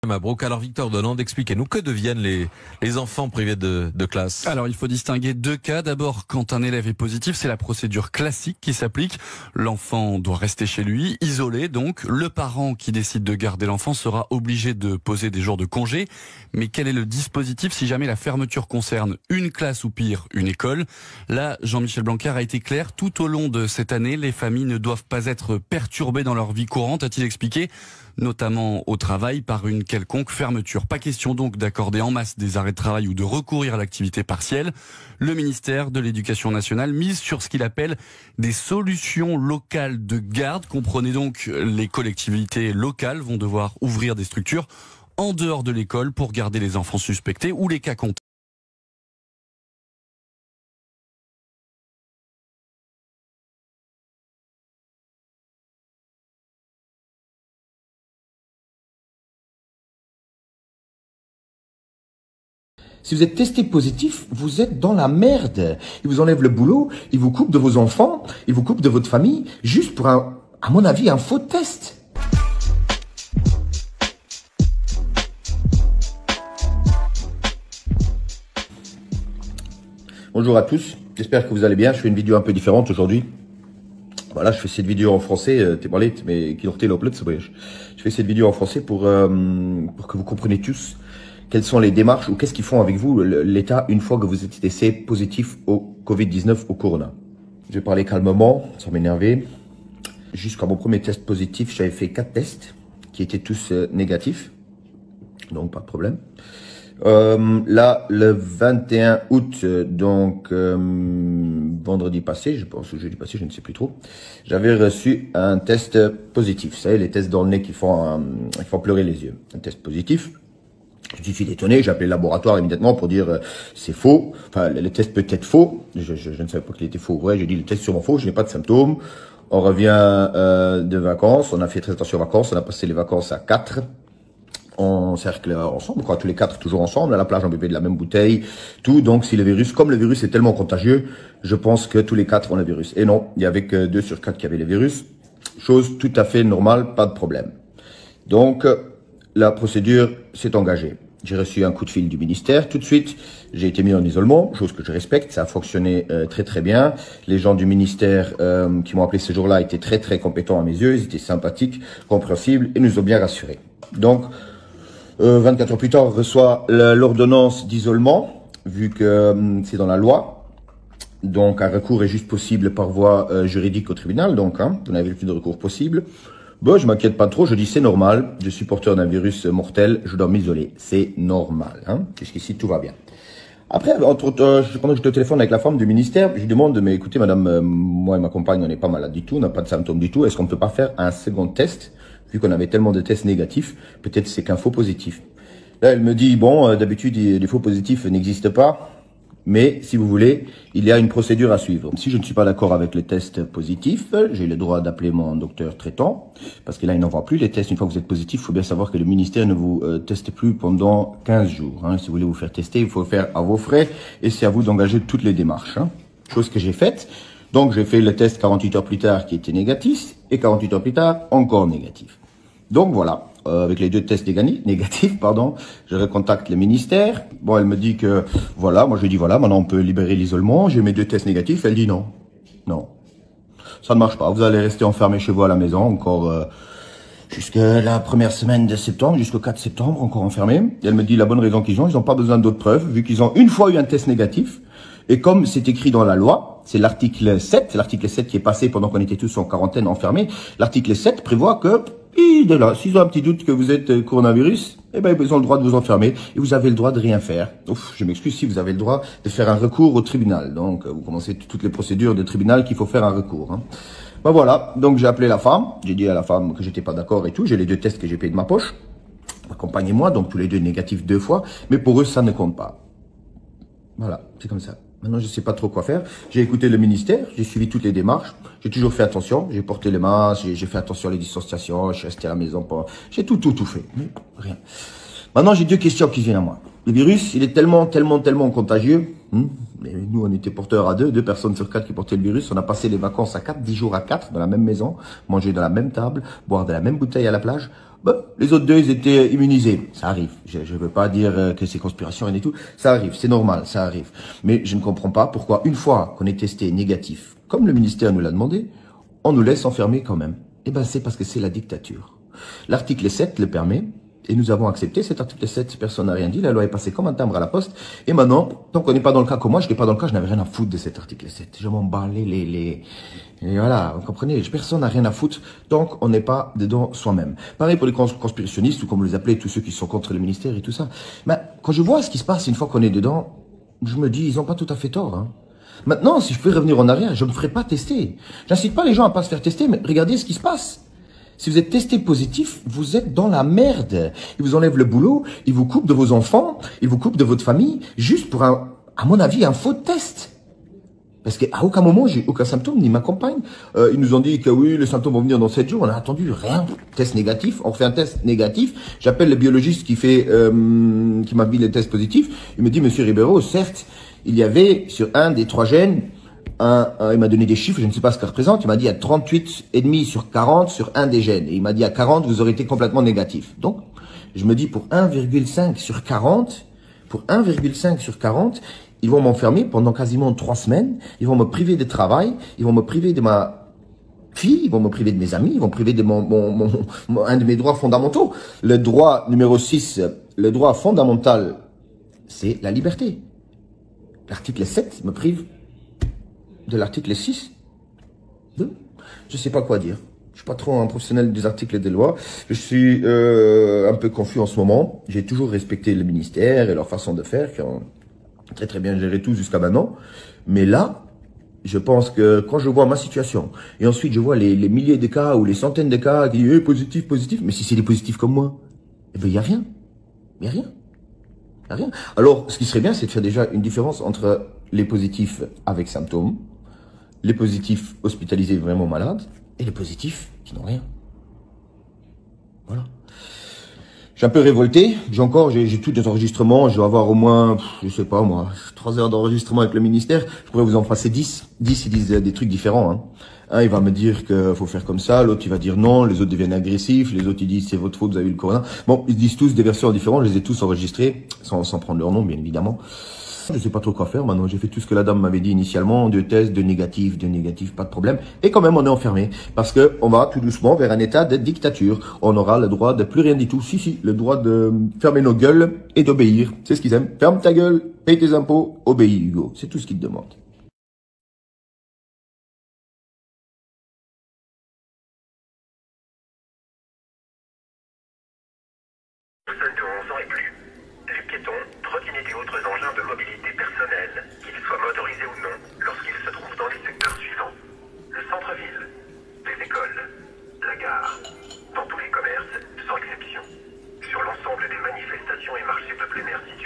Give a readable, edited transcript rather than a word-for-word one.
Mabrouk. Alors Victor Donand, expliquez-nous, que deviennent les enfants privés de classe? Alors il faut distinguer deux cas. D'abord, quand un élève est positif, c'est la procédure classique qui s'applique. L'enfant doit rester chez lui, isolé donc. Le parent qui décide de garder l'enfant sera obligé de poser des jours de congé. Mais quel est le dispositif si jamais la fermeture concerne une classe ou pire, une école? Là, Jean-Michel Blanquer a été clair. Tout au long de cette année, les familles ne doivent pas être perturbées dans leur vie courante, a-t-il expliqué, notamment au travail, par une quelconque fermeture. Pas question donc d'accorder en masse des arrêts de travail ou de recourir à l'activité partielle. Le ministère de l'Éducation nationale mise sur ce qu'il appelle des solutions locales de garde. Comprenez donc, les collectivités locales vont devoir ouvrir des structures en dehors de l'école pour garder les enfants suspectés ou les cas contactés. Si vous êtes testé positif, vous êtes dans la merde. Ils vous enlèvent le boulot, ils vous coupent de vos enfants, ils vous coupent de votre famille, juste pour à mon avis, un faux test. Bonjour à tous, j'espère que vous allez bien. Je fais une vidéo un peu différente aujourd'hui. Voilà, je fais cette vidéo en français, mais je fais cette vidéo en français pour que vous compreniez tous quelles sont les démarches ou qu'est-ce qu'ils font avec vous, l'État, une fois que vous êtes testé positif au Covid-19, au Corona. Je vais parler calmement, sans m'énerver. Jusqu'à mon premier test positif, j'avais fait 4 tests qui étaient tous négatifs, donc pas de problème. Là, le 21 août, donc vendredi passé, je pense, ou jeudi passé, je ne sais plus trop, j'avais reçu un test positif. Vous savez, les tests dans le nez qui font pleurer les yeux. Un test positif. Je suis étonné, j'ai appelé le laboratoire immédiatement pour dire c'est faux. Enfin, le test peut être faux. Je ne savais pas qu'il était faux. Ouais, j'ai dit le test est sûrement faux, je n'ai pas de symptômes. On revient de vacances, on a fait très attention aux vacances, on a passé les vacances à 4. En cercle ensemble, quoi, tous les 4 toujours ensemble, à la plage on buvait de la même bouteille, tout. Donc si le virus, comme le virus est tellement contagieux, je pense que tous les 4 ont le virus. Et non, il y avait que 2 sur 4 qui avaient le virus. Chose tout à fait normale, pas de problème. Donc la procédure s'est engagée. J'ai reçu un coup de fil du ministère tout de suite. J'ai été mis en isolement, chose que je respecte. Ça a fonctionné très très bien. Les gens du ministère qui m'ont appelé ce jour-là étaient très très compétents à mes yeux. Ils étaient sympathiques, compréhensibles et nous ont bien rassurés. Donc 24 heures plus tard, on reçoit l'ordonnance d'isolement, vu que c'est dans la loi. Donc, un recours est juste possible par voie juridique au tribunal. Donc, vous n'avez plus de recours possible. Bon, je m'inquiète pas trop. Je dis c'est normal. Je suis porteur d'un virus mortel. Je dois m'isoler. C'est normal. Jusqu'ici, tout va bien. Après, pendant que j'étais au téléphone avec la femme du ministère, je lui demande, mais écoutez, madame, moi et ma compagne, on n'est pas malade du tout, on n'a pas de symptômes du tout. Est-ce qu'on ne peut pas faire un second test? Vu qu'on avait tellement de tests négatifs, peut-être c'est qu'un faux positif. Là, elle me dit, bon, d'habitude, les faux positifs n'existent pas, mais si vous voulez, il y a une procédure à suivre. Si je ne suis pas d'accord avec le test positif, j'ai le droit d'appeler mon docteur traitant, parce que là, il n'envoie plus les tests. Une fois que vous êtes positif, il faut bien savoir que le ministère ne vous teste plus pendant 15 jours. Si vous voulez vous faire tester, il faut le faire à vos frais, et c'est à vous d'engager toutes les démarches. Chose que j'ai faite. Donc, j'ai fait le test 48 heures plus tard qui était négatif, et 48 heures plus tard, encore négatif. Donc voilà, avec les 2 tests négatifs, je recontacte le ministère. Bon, elle me dit que voilà, moi je lui dis voilà, maintenant on peut libérer l'isolement. J'ai mes 2 tests négatifs. Elle dit non, non, ça ne marche pas. Vous allez rester enfermé chez vous à la maison encore jusqu'à la première semaine de septembre, jusqu'au 4 septembre, encore enfermé. Et elle me dit la bonne raison qu'ils ont, ils n'ont pas besoin d'autres preuves, vu qu'ils ont une fois eu un test négatif. Et comme c'est écrit dans la loi, c'est l'article 7 qui est passé pendant qu'on était tous en quarantaine enfermés. L'article 7 prévoit que de là, s'ils ont un petit doute que vous êtes coronavirus, eh ben, ils ont le droit de vous enfermer et vous avez le droit de rien faire. Ouf, je m'excuse si vous avez le droit de faire un recours au tribunal. Donc, vous commencez toutes les procédures de tribunal qu'il faut faire un recours. Ben voilà, donc j'ai appelé la femme, j'ai dit à la femme que j'étais pas d'accord et tout, j'ai les 2 tests que j'ai payés de ma poche, ma compagne et moi, donc tous les 2 négatifs 2 fois, mais pour eux, ça ne compte pas. Voilà, c'est comme ça. Maintenant, je sais pas trop quoi faire. J'ai écouté le ministère, j'ai suivi toutes les démarches. J'ai toujours fait attention. J'ai porté les masques, j'ai fait attention à les distanciations, je suis resté à la maison. J'ai tout fait. Mais rien. Maintenant, j'ai 2 questions qui viennent à moi. Le virus, il est tellement contagieux. Mais nous, on était porteurs à 2 personnes sur 4 qui portaient le virus. On a passé les vacances à 4, 10 jours à 4, dans la même maison, manger dans la même table, boire de la même bouteille à la plage. Bon, les autres 2, ils étaient immunisés. Ça arrive. Je ne veux pas dire que c'est conspiration et tout. Ça arrive, c'est normal, ça arrive. Mais je ne comprends pas pourquoi, une fois qu'on est testé négatif, comme le ministère nous l'a demandé, on nous laisse enfermer quand même. Eh ben, c'est parce que c'est la dictature. L'article 7 le permet. Et nous avons accepté cet article 7, personne n'a rien dit, la loi est passée comme un timbre à la poste. Et maintenant, tant qu'on n'est pas dans le cas comme moi, je n'étais pas dans le cas, je n'avais rien à foutre de cet article 7. Je m'en balais et voilà, vous comprenez, personne n'a rien à foutre tant qu'on n'est pas dedans soi-même. Pareil pour les conspirationnistes, ou comme vous les appelez, tous ceux qui sont contre le ministère et tout ça. Mais quand je vois ce qui se passe une fois qu'on est dedans, je me dis, ils n'ont pas tout à fait tort. Hein. Maintenant, si je pouvais revenir en arrière, je ne me ferais pas tester. J'incite pas les gens à pas se faire tester, mais regardez ce qui se passe. Si vous êtes testé positif, vous êtes dans la merde. Ils vous enlèvent le boulot, ils vous coupent de vos enfants, ils vous coupent de votre famille, juste pour à mon avis, un faux test. Parce qu'à aucun moment, j'ai aucun symptôme, ni ma compagne. Ils nous ont dit que oui, les symptômes vont venir dans 7 jours. On a attendu, rien. Test négatif, on fait un test négatif. J'appelle le biologiste qui m'a mis le test positif. Il me dit, monsieur Ribeiro, certes, il y avait sur un des 3 gènes, il m'a donné des chiffres, je ne sais pas ce que ça représente. Il m'a dit à 38,5 sur 40 sur un des gènes. Et il m'a dit à 40, vous aurez été complètement négatif. Donc, je me dis pour 1,5 sur 40, ils vont m'enfermer pendant quasiment 3 semaines. Ils vont me priver de travail. Ils vont me priver de ma fille. Ils vont me priver de mes amis. Ils vont me priver de un de mes droits fondamentaux. Le droit numéro 6, le droit fondamental, c'est la liberté. L'article 7 me prive de l'article 6. Je sais pas quoi dire. Je suis pas trop un professionnel des articles et des lois. Je suis un peu confus en ce moment. J'ai toujours respecté le ministère et leur façon de faire, qui ont très très bien géré tout jusqu'à maintenant. Mais là, je pense que quand je vois ma situation, et ensuite je vois les milliers de cas ou les centaines de cas qui disent positif, positif, mais si c'est des positifs comme moi, eh ben il y a rien. Il y a rien. Il y a rien. Alors, ce qui serait bien, c'est de faire déjà une différence entre les positifs avec symptômes, les positifs hospitalisés vraiment malades, et les positifs qui n'ont rien. Voilà. Je suis un peu révolté. J'ai tout des enregistrements. Je dois avoir au moins, je sais pas moi, 3 heures d'enregistrement avec le ministère. Je pourrais vous en passer 10. 10, ils disent des trucs différents. Hein. Un, il va me dire qu'il faut faire comme ça. L'autre, il va dire non. Les autres deviennent agressifs. Les autres, ils disent c'est votre faute, vous avez eu le corona. Bon, ils disent tous des versions différentes. Je les ai tous enregistrés, sans prendre leur nom, bien évidemment. Je sais pas trop quoi faire maintenant. J'ai fait tout ce que la dame m'avait dit initialement. 2 tests, 2 négatifs, pas de problème. Et quand même, on est enfermé. Parce que on va tout doucement vers un état de dictature. On aura le droit de plus rien du tout. Si, le droit de fermer nos gueules et d'obéir. C'est ce qu'ils aiment. Ferme ta gueule, paye tes impôts, obéis, Hugo. C'est tout ce qu'ils te demandent. Personnes de 11 ans et plus. Les piétons, trottinettes et autres engins de mobilité personnelle, qu'ils soient motorisés ou non, lorsqu'ils se trouvent dans les secteurs suivants. Le centre-ville, les écoles, la gare, dans tous les commerces, sans exception. Sur l'ensemble des manifestations et marchés de plein air situés